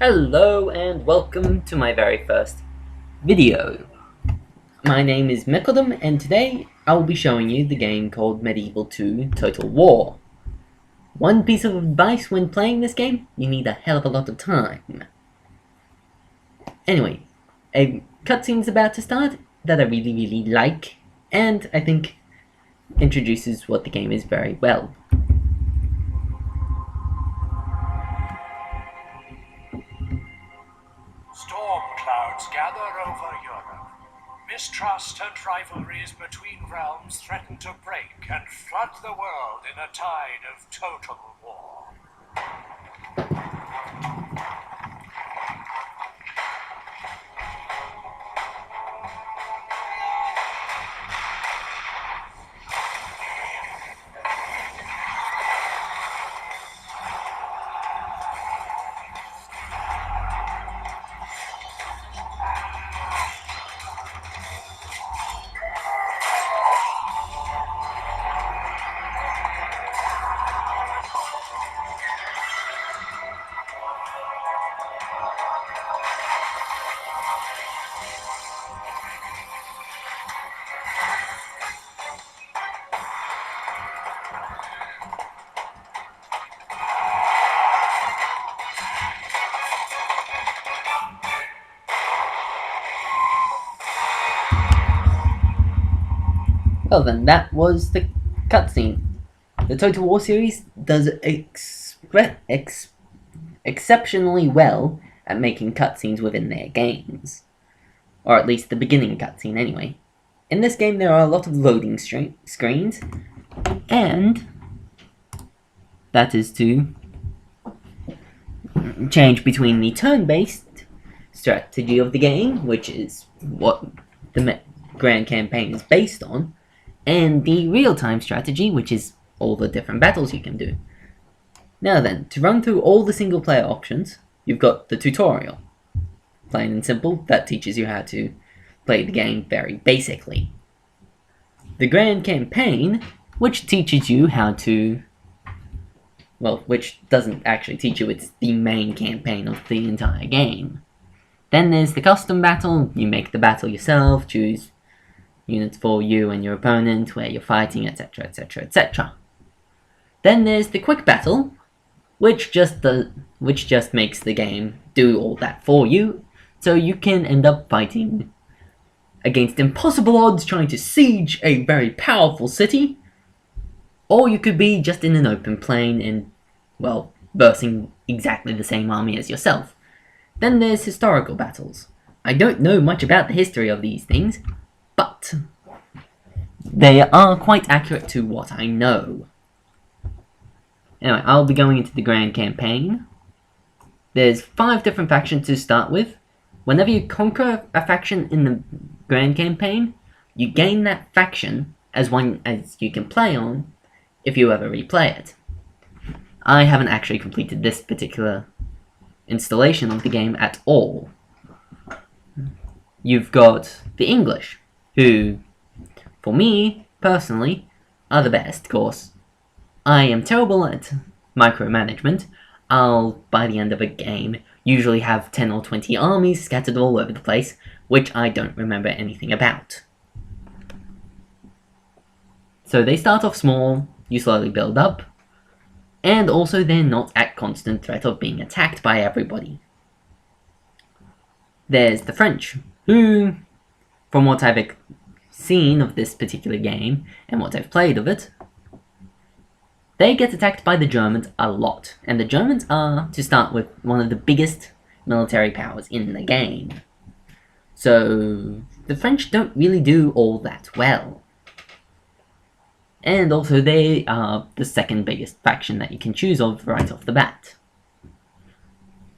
Hello and welcome to my very first video. My name is Mekldum and today I will be showing you the game called Medieval 2 Total War. One piece of advice when playing this game, you need a hell of a lot of time. Anyway, a cutscene's about to start that I really like and I think introduces what the game is very well. Storm clouds gather over Europe. Mistrust and rivalries between realms threaten to break and flood the world in a tide of total war. Well then, that was the cutscene. The Total War series does exceptionally well at making cutscenes within their games. Or at least the beginning cutscene anyway. In this game there are a lot of loading screens, and that is to change between the turn-based strategy of the game, which is what the Grand Campaign is based on, and the real-time strategy, which is all the different battles you can do. Now then, to run through all the single-player options, you've got the tutorial. Plain and simple, that teaches you how to play the game very basically. The Grand Campaign, which teaches you how to... well, which doesn't actually teach you, it's the main campaign of the entire game. Then there's the Custom Battle, you make the battle yourself, choose units for you and your opponent, where you're fighting, etc, etc, etc. Then there's the Quick Battle, which just makes the game do all that for you, so you can end up fighting against impossible odds trying to siege a very powerful city, or you could be just in an open plain and, well, versing exactly the same army as yourself. Then there's historical battles. I don't know much about the history of these things, but they are quite accurate to what I know. Anyway, I'll be going into the Grand Campaign. There's 5 different factions to start with. Whenever you conquer a faction in the Grand Campaign, you gain that faction as one as you can play on if you ever replay it. I haven't actually completed this particular installation of the game at all. You've got the English, who, for me, personally, are the best, of course. I am terrible at micromanagement. I'll, by the end of a game, usually have 10 or 20 armies scattered all over the place, which I don't remember anything about. So they start off small, you slowly build up, and also they're not at constant threat of being attacked by everybody. There's the French, who, from what I've seen of this particular game, and what I've played of it, they get attacked by the Germans a lot, and the Germans are, to start with, one of the biggest military powers in the game. So, the French don't really do all that well. And also, they are the second biggest faction that you can choose of right off the bat.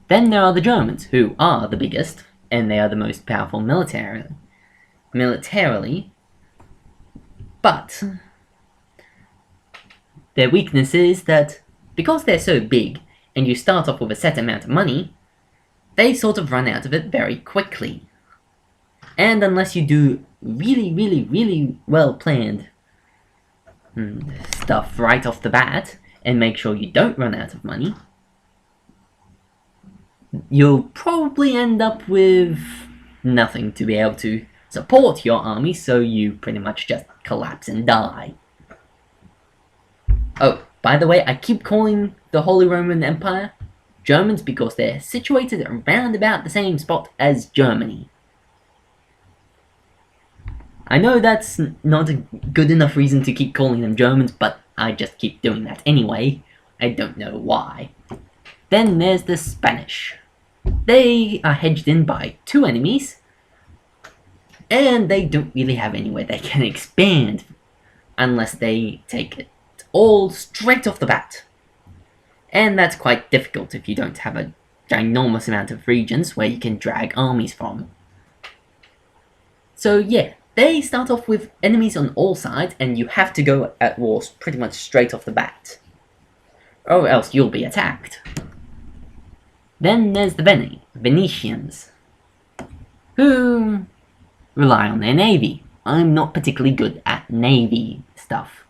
Then there are the Germans, who are the biggest, and they are the most powerful militarily, but their weakness is that, because they're so big, and you start off with a set amount of money, they sort of run out of it very quickly. And unless you do really well planned stuff right off the bat, and make sure you don't run out of money, you'll probably end up with nothing to be able to support your army, so you pretty much just collapse and die. Oh, by the way, I keep calling the Holy Roman Empire Germans because they're situated around about the same spot as Germany. I know that's not a good enough reason to keep calling them Germans, but I just keep doing that anyway. I don't know why. Then there's the Spanish. They are hedged in by 2 enemies, and they don't really have anywhere they can expand unless they take it all straight off the bat. And that's quite difficult if you don't have a ginormous amount of regions where you can drag armies from. So yeah, they start off with enemies on all sides, and you have to go at war pretty much straight off the bat, or else you'll be attacked. Then there's the Venetians, who rely on their navy. I'm not particularly good at navy stuff,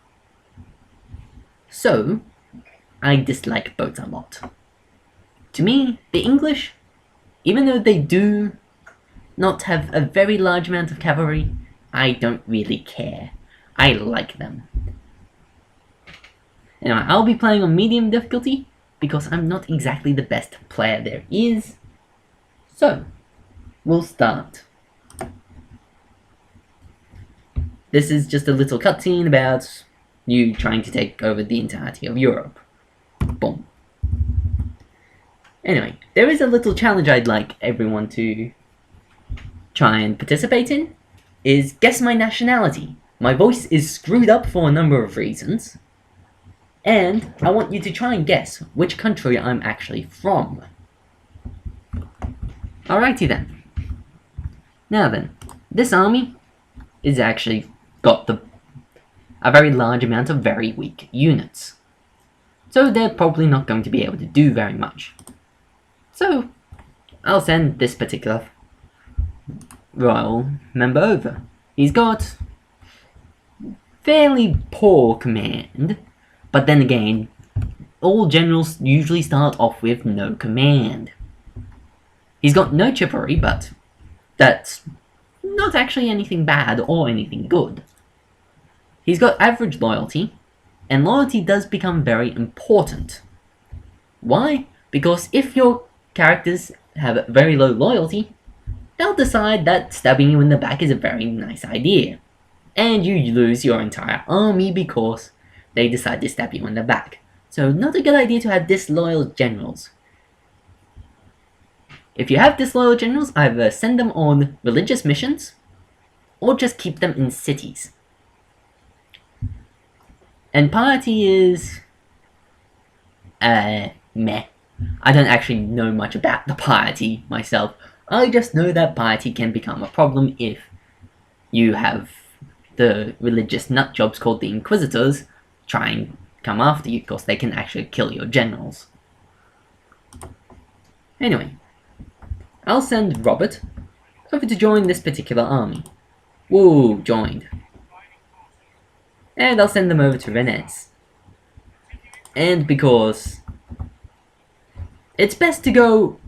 so I dislike boats a lot. To me, the English, even though they do not have a very large amount of cavalry, I don't really care. I like them. Anyway, I'll be playing on medium difficulty because I'm not exactly the best player there is. So, we'll start. This is just a little cutscene about you trying to take over the entirety of Europe. Boom. Anyway, there is a little challenge I'd like everyone to try and participate in, is guess my nationality. My voice is screwed up for a number of reasons, and I want you to try and guess which country I'm actually from. Alrighty then. Now then, this army is actually got a very large amount of very weak units, so they're probably not going to be able to do very much. So, I'll send this particular royal member over. He's got fairly poor command, but then again, all generals usually start off with no command. He's got no chivalry, but that's not actually anything bad or anything good. He's got average loyalty, and loyalty does become very important. Why? Because if your characters have very low loyalty, they'll decide that stabbing you in the back is a very nice idea, and you lose your entire army because they decide to stab you in the back. So not a good idea to have disloyal generals. If you have disloyal generals, either send them on religious missions, or just keep them in cities. And piety is meh. I don't actually know much about the piety myself. I just know that piety can become a problem if you have the religious nutjobs called the Inquisitors try and come after you, because they can actually kill your generals. Anyway, I'll send Robert over to join this particular army. Woo, joined. And I'll send them over to Rennes. And because it's best to go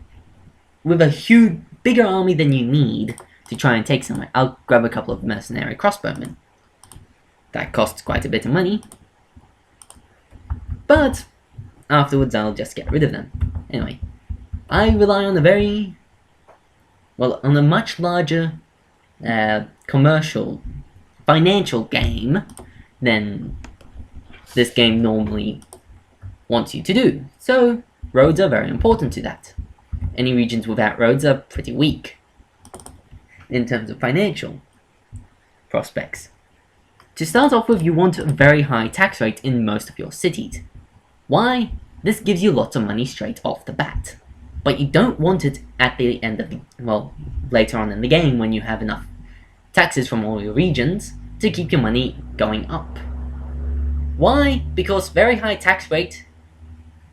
with a huge, bigger army than you need to try and take somewhere, I'll grab a couple of mercenary crossbowmen. That costs quite a bit of money, but afterwards I'll just get rid of them. Anyway, I rely on on a much larger commercial, financial game than this game normally wants you to do. So roads are very important to that. Any regions without roads are pretty weak in terms of financial prospects. To start off with, you want a very high tax rate in most of your cities. Why? This gives you lots of money straight off the bat. But you don't want it at the end of later on in the game, when you have enough taxes from all your regions to keep your money going up. Why? Because very high tax rate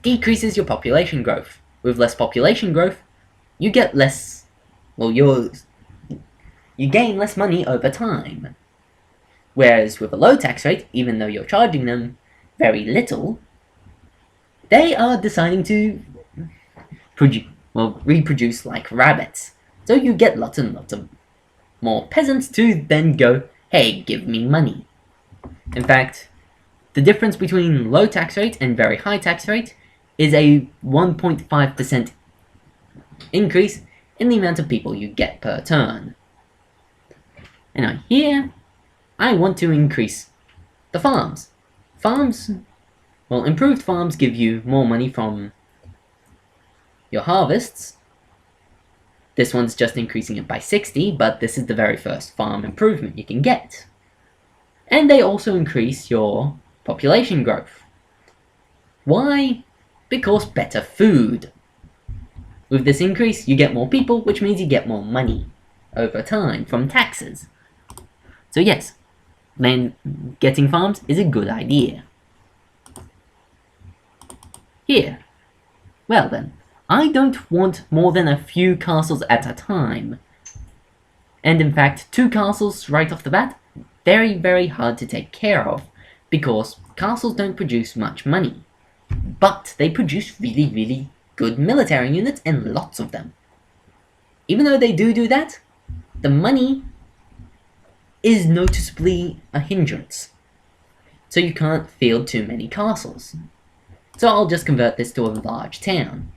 decreases your population growth. With less population growth, you get less, you gain less money over time. Whereas with a low tax rate, even though you're charging them very little, they are deciding to will reproduce like rabbits. So you get lots and lots of more peasants to then go, hey, give me money. In fact, the difference between low tax rate and very high tax rate is a 1.5% increase in the amount of people you get per turn. And here, I want to increase the farms. Improved farms give you more money from your harvests. This one's just increasing it by 60, but this is the very first farm improvement you can get. And they also increase your population growth. Why? Because better food. With this increase, you get more people, which means you get more money over time from taxes. So yes, getting farms is a good idea. Here. Well then, I don't want more than a few castles at a time. And in fact, 2 castles right off the bat, very, very hard to take care of, because castles don't produce much money. But they produce really, really good military units, and lots of them. Even though they do that, the money is noticeably a hindrance. So you can't field too many castles. So I'll just convert this to a large town.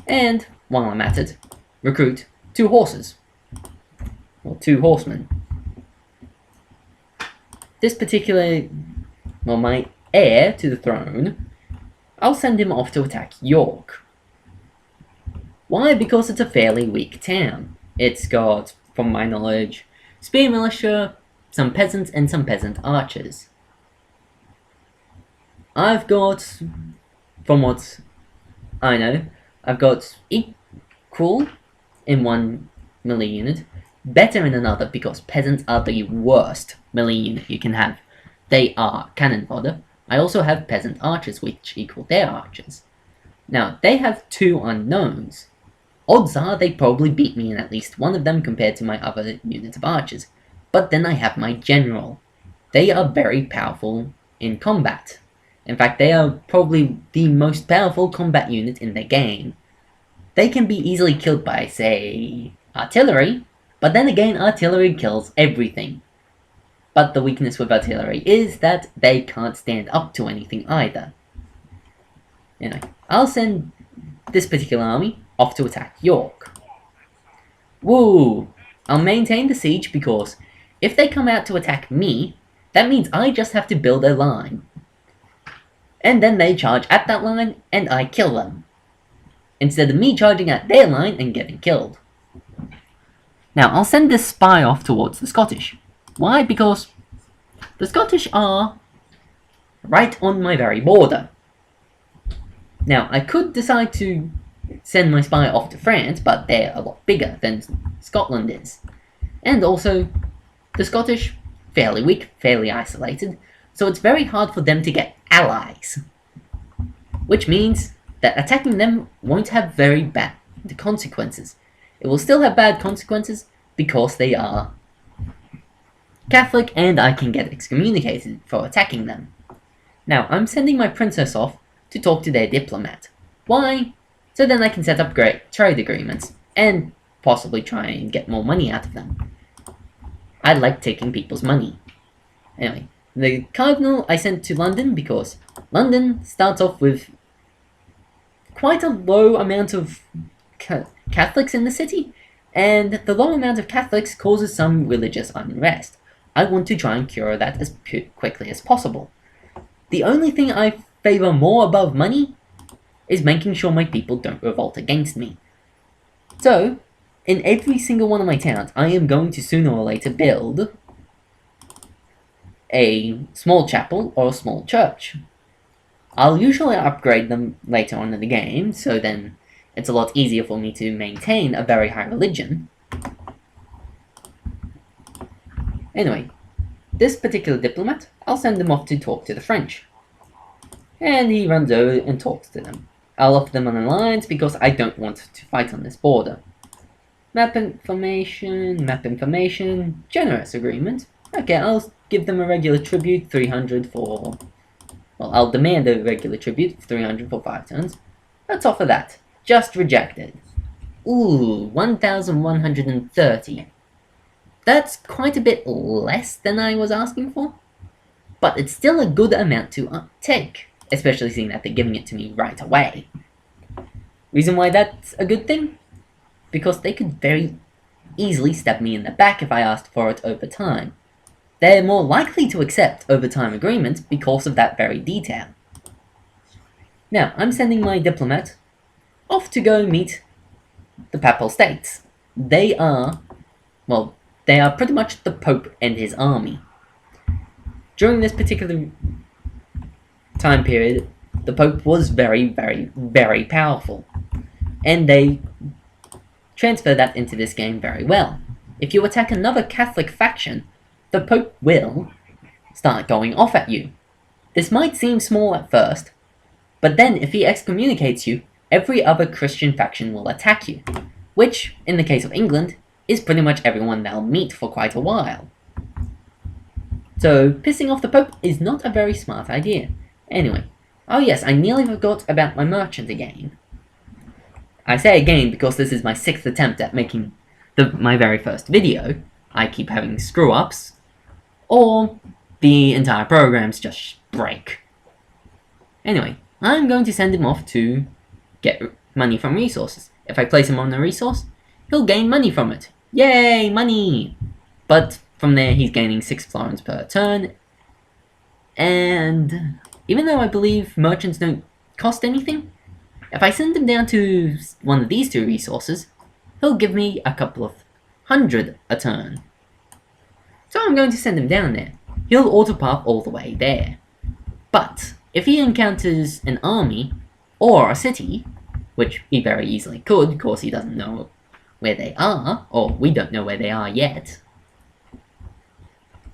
And, while I'm at it, recruit 2 horses. Or 2 horsemen. This particular, my heir to the throne, I'll send him off to attack York. Why? Because it's a fairly weak town. It's got, from my knowledge, spear militia, some peasants, and some peasant archers. I've got, from what I know, I've got equal in one melee unit, better in another because peasants are the worst melee unit you can have. They are cannon fodder. I also have peasant archers which equal their archers. Now, they have 2 unknowns. Odds are they probably beat me in at least one of them compared to my other unit of archers. But then I have my general. They are very powerful in combat. In fact, they are probably the most powerful combat unit in the game. They can be easily killed by, say, artillery, but then again, artillery kills everything. But the weakness with artillery is that they can't stand up to anything either. Anyway, I'll send this particular army off to attack York. Woo! I'll maintain the siege because if they come out to attack me, that means I just have to build a line. And then they charge at that line and I kill them. Instead of me charging at their line and getting killed. Now, I'll send this spy off towards the Scottish. Why? Because the Scottish are right on my very border. Now, I could decide to send my spy off to France, but they're a lot bigger than Scotland is. And also, the Scottish, fairly weak, fairly isolated, so it's very hard for them to get allies. Which means that attacking them won't have very bad consequences. It will still have bad consequences because they are Catholic and I can get excommunicated for attacking them. Now, I'm sending my princess off to talk to their diplomat. Why? So then I can set up great trade agreements and possibly try and get more money out of them. I like taking people's money. Anyway, the Cardinal I sent to London because London starts off with quite a low amount of Catholics in the city, and the low amount of Catholics causes some religious unrest. I want to try and cure that as quickly as possible. The only thing I favor more above money is making sure my people don't revolt against me. So, in every single one of my towns, I am going to sooner or later build a small chapel or a small church. I'll usually upgrade them later on in the game, so then it's a lot easier for me to maintain a very high religion. Anyway, this particular diplomat, I'll send him off to talk to the French. And he runs over and talks to them. I'll offer them an alliance because I don't want to fight on this border. Map information, generous agreement. Okay, I'll give them a regular tribute, 300 for... Well, I'll demand a regular tribute, 300 for 5 turns. Let's offer that. just rejected. Ooh, 1,130. That's quite a bit less than I was asking for, but it's still a good amount to take, especially seeing that they're giving it to me right away. Reason why that's a good thing? Because they could very easily stab me in the back if I asked for it over time. They're more likely to accept overtime agreements because of that very detail. Now, I'm sending my diplomat off to go meet the Papal States. They are pretty much the Pope and his army. During this particular time period, the Pope was very, very, very powerful, and they transfer that into this game very well. If you attack another Catholic faction, the Pope will start going off at you. This might seem small at first, but then if he excommunicates you, every other Christian faction will attack you, which, in the case of England, is pretty much everyone they'll meet for quite a while. So, pissing off the Pope is not a very smart idea. Anyway, oh yes, I nearly forgot about my merchant again. I say again because this is my 6th attempt at making my very first video. I keep having screw-ups, or the entire programs just break. Anyway, I'm going to send him off to get money from resources. If I place him on a resource, he'll gain money from it. Yay, money! But from there, he's gaining 6 florins per turn. And even though I believe merchants don't cost anything, if I send him down to one of these 2 resources, he'll give me a couple of 100 a turn. So I'm going to send him down there. He'll autopath all the way there. But if he encounters an army or a city, which he very easily could, because he doesn't know where they are, or we don't know where they are yet,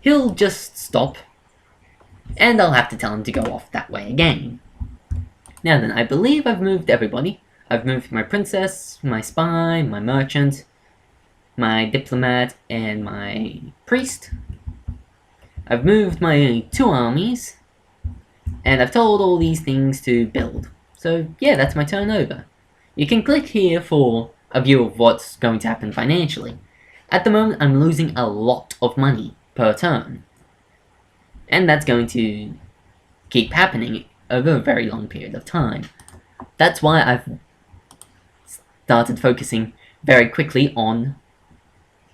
he'll just stop, and I'll have to tell him to go off that way again. Now then, I believe I've moved everybody. I've moved my princess, my spy, my merchant, my diplomat, and my priest. I've moved my 2 armies, and I've told all these things to build. So yeah, that's my turn over. You can click here for a view of what's going to happen financially. At the moment, I'm losing a lot of money per turn, and that's going to keep happening over a very long period of time. That's why I've started focusing very quickly on,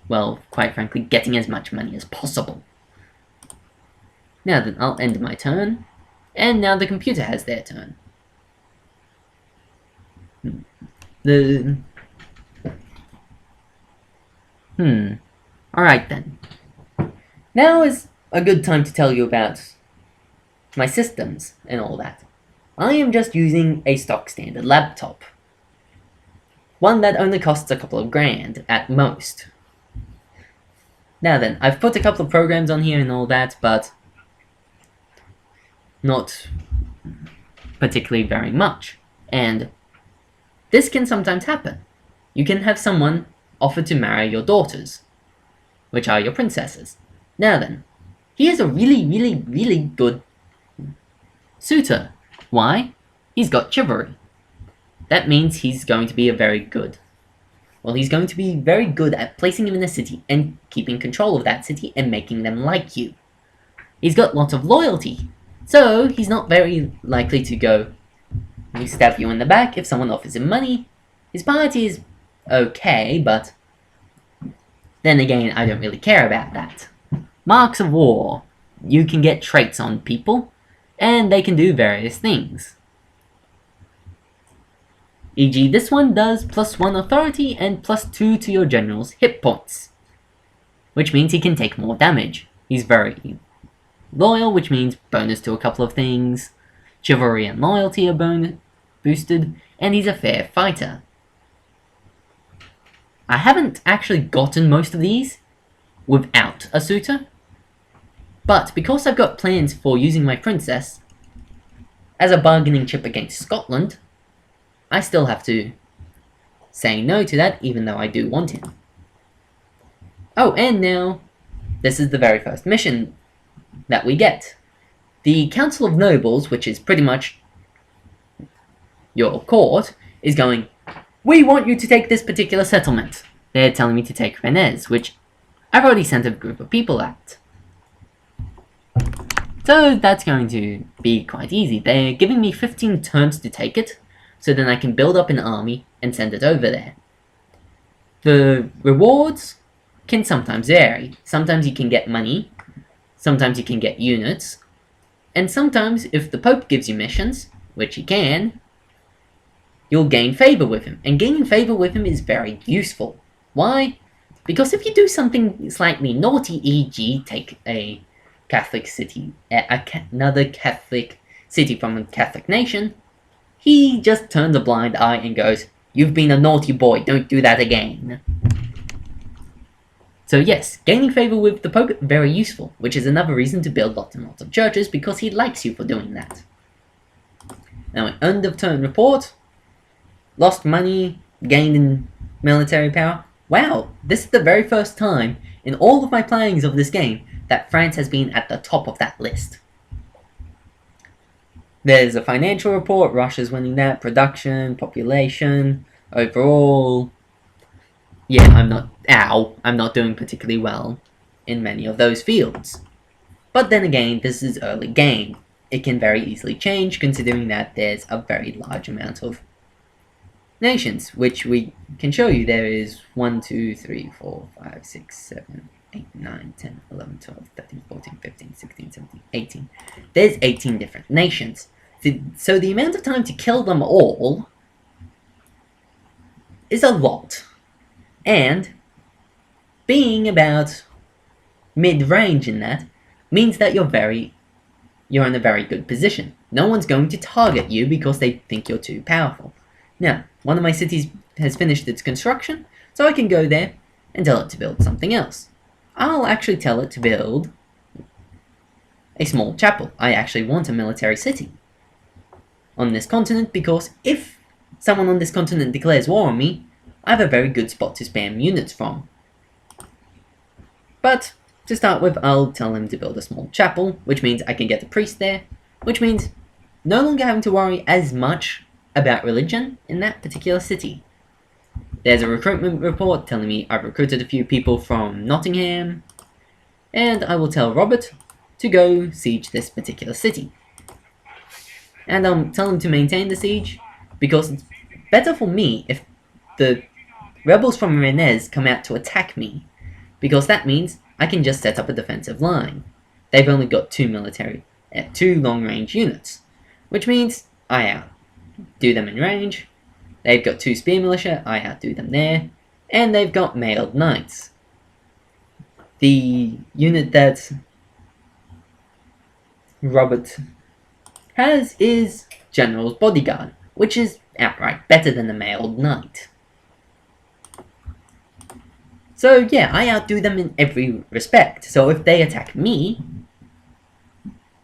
well, quite frankly, getting as much money as possible. Now then, I'll end my turn, and now the computer has their turn. Alright then. Now is a good time to tell you about my systems and all that. I am just using a stock standard laptop. One that only costs a couple of grand at most. Now then, I've put a couple of programs on here and all that, but not particularly very much. And this can sometimes happen. You can have someone offer to marry your daughters, which are your princesses. Now then, he is a really, really, really good suitor. Why? He's got chivalry. That means he's going to be he's going to be very good at placing you in a city and keeping control of that city and making them like you. He's got lots of loyalty, so he's not very likely to go stab you in the back if someone offers him money. His piety is okay, but then again, I don't really care about that. Marks of war. You can get traits on people, and they can do various things. E.g., this one does +1 authority and +2 to your general's hit points, which means he can take more damage. He's very loyal, which means bonus to a couple of things. Chivalry and loyalty are boosted, and he's a fair fighter. I haven't actually gotten most of these without a suitor, but because I've got plans for using my princess as a bargaining chip against Scotland, I still have to say no to that, even though I do want him. Oh, and now, this is the very first mission that we get. The Council of Nobles, which is pretty much your court, is going, we want you to take this particular settlement. They're telling me to take Rennes, which I've already sent a group of people at. So that's going to be quite easy. They're giving me 15 turns to take it, so then I can build up an army and send it over there. The rewards can sometimes vary. Sometimes you can get money, sometimes you can get units, and sometimes if the Pope gives you missions, which he can, you'll gain favor with him. And gaining favor with him is very useful. Why? Because if you do something slightly naughty, e.g. take a Catholic city, another Catholic city from a Catholic nation, he just turns a blind eye and goes, "You've been a naughty boy, don't do that again." So yes, gaining favor with the Pope, very useful, which is another reason to build lots and lots of churches, because he likes you for doing that. Now, end of turn report. Lost money, gained in military power. Wow, this is the very first time in all of my plannings of this game that France has been at the top of that list. There's a financial report, Russia's winning that, production, population, overall. Yeah, I'm not doing particularly well in many of those fields. But then again, this is early game. It can very easily change, considering that there's a very large amount of nations, which we can show you. There is 1, 2, 3, 4, 5, 6, 7, 8, 9, 10, 11, 12, 13, 14, 15, 16, 17, 18. There's 18 different nations. So the amount of time to kill them all is a lot. And being about mid-range in that means that you're in a very good position. No one's going to target you because they think you're too powerful. Now, one of my cities has finished its construction, so I can go there and tell it to build something else. I'll actually tell it to build a small chapel. I actually want a military city on this continent, because if someone on this continent declares war on me, I have a very good spot to spam units from. But to start with, I'll tell him to build a small chapel, which means I can get a priest there, which means no longer having to worry as much about religion in that particular city. There's a recruitment report telling me I've recruited a few people from Nottingham, and I will tell Robert to go siege this particular city. And I'll tell him to maintain the siege, because it's better for me if the rebels from Rennes come out to attack me, because that means I can just set up a defensive line. They've only got 2 long-range units, which means I outdo them in range. They've got 2 spear militia, I outdo them there, and they've got mailed knights. The unit that Robert has is General's Bodyguard, which is outright better than the mailed knight. So yeah, I outdo them in every respect, so if they attack me,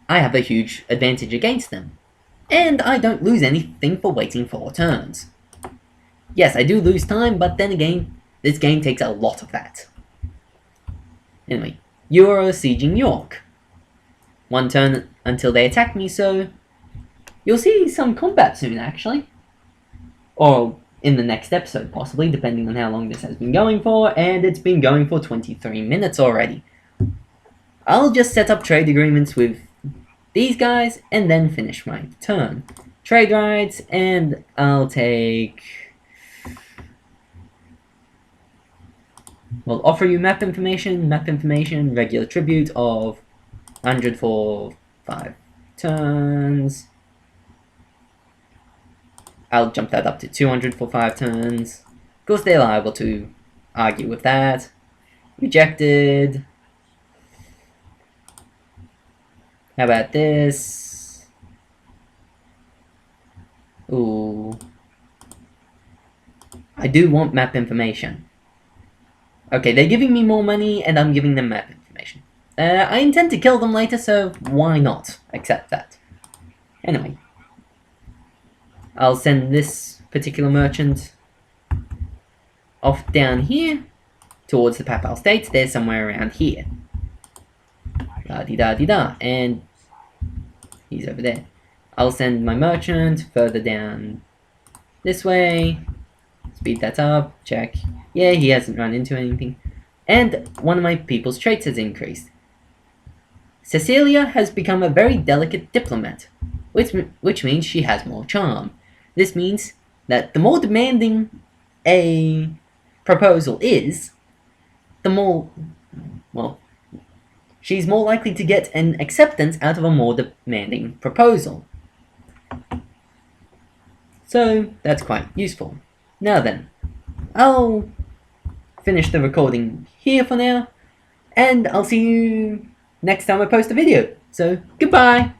I have a huge advantage against them. And I don't lose anything for waiting 4 turns. Yes, I do lose time, but then again, this game takes a lot of that. Anyway, you are sieging York. 1 turn until they attack me, so you'll see some combat soon, actually. Or in the next episode, possibly, depending on how long this has been going for, and it's been going for 23 minutes already. I'll just set up trade agreements with these guys, and then finish my turn. Trade rights, and I'll take... We'll offer you map information, regular tribute of 100 for 5 turns. I'll jump that up to 200 for 5 turns. Of course, they're liable to argue with that. Rejected. How about this? Ooh. I do want map information. Okay, they're giving me more money, and I'm giving them map information. I intend to kill them later, so why not accept that? Anyway. I'll send this particular merchant off down here towards the Papal States. They're somewhere around here. Da-di-da-di-da. And he's over there. I'll send my merchant further down this way. speed that up, check. Yeah, he hasn't run into anything. And one of my people's traits has increased. Cecilia has become a very delicate diplomat, which means she has more charm. This means that the more demanding a proposal is, the more, well, she's more likely to get an acceptance out of a more demanding proposal. So that's quite useful. Now then, I'll finish the recording here for now, and I'll see you next time I post a video. So, goodbye!